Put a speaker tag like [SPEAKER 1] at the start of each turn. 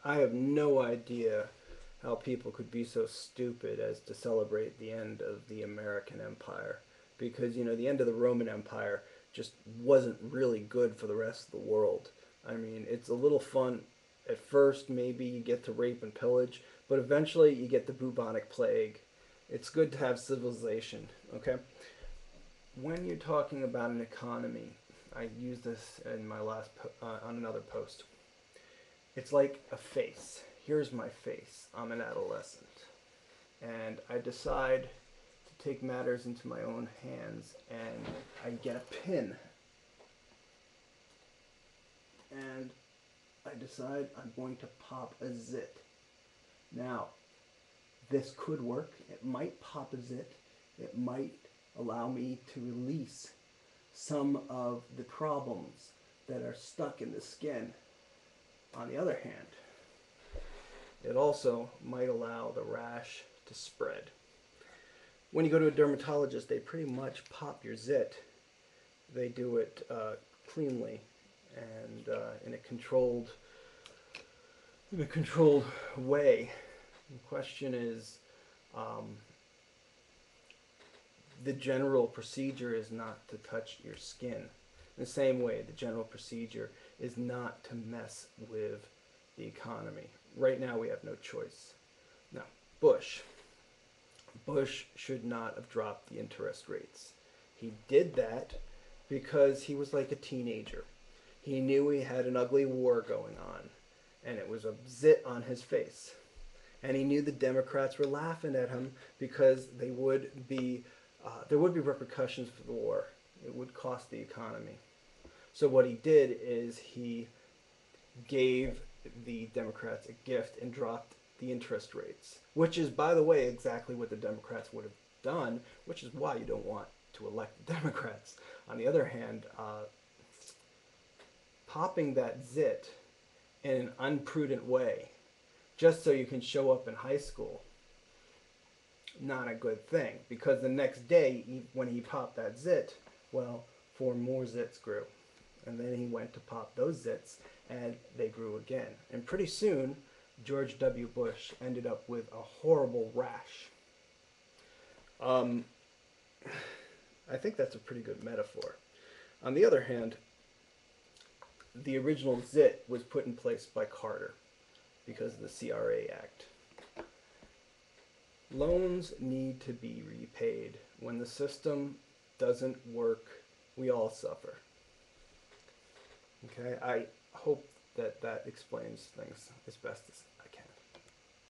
[SPEAKER 1] I have no idea how people could be so stupid as to celebrate the end of the American Empire. Because, the end of the Roman Empire just wasn't really good for the rest of the world. I mean, it's a little fun at first, maybe you get to rape and pillage, but eventually you get the bubonic plague. It's good to have civilization, okay? When you're talking about an economy, I used this in my on another post. It's like a face. Here's my face. I'm an adolescent. And I decide to take matters into my own hands, and I get a pin. And I decide I'm going to pop a zit. Now, this could work. It might pop a zit. It might allow me to release some of the problems that are stuck in the skin. On the other hand, it also might allow the rash to spread. When you go to a dermatologist, they pretty much pop your zit. They do it cleanly and in a controlled way. The question is, the general procedure is not to touch your skin. In the same way, the general procedure is not to mess with the economy. Right now, we have no choice. Now, Bush should not have dropped the interest rates. He did that because he was like a teenager. He knew he had an ugly war going on, and it was a zit on his face. And he knew the Democrats were laughing at him because there would be repercussions for the war. It would cost the economy. So what he did is he gave the Democrats a gift and dropped the interest rates, which is, by the way, exactly what the Democrats would have done, which is why you don't want to elect the Democrats. On the other hand, popping that zit in an unprudent way, just so you can show up in high school, not a good thing, because the next day, when he popped that zit, well, 4 more zits grew. And then he went to pop those zits, and they grew again. And pretty soon, George W. Bush ended up with a horrible rash. I think that's a pretty good metaphor. On the other hand, the original zit was put in place by Carter because of the CRA Act. Loans need to be repaid. When the system doesn't work, we all suffer. Okay, I hope that explains things as best as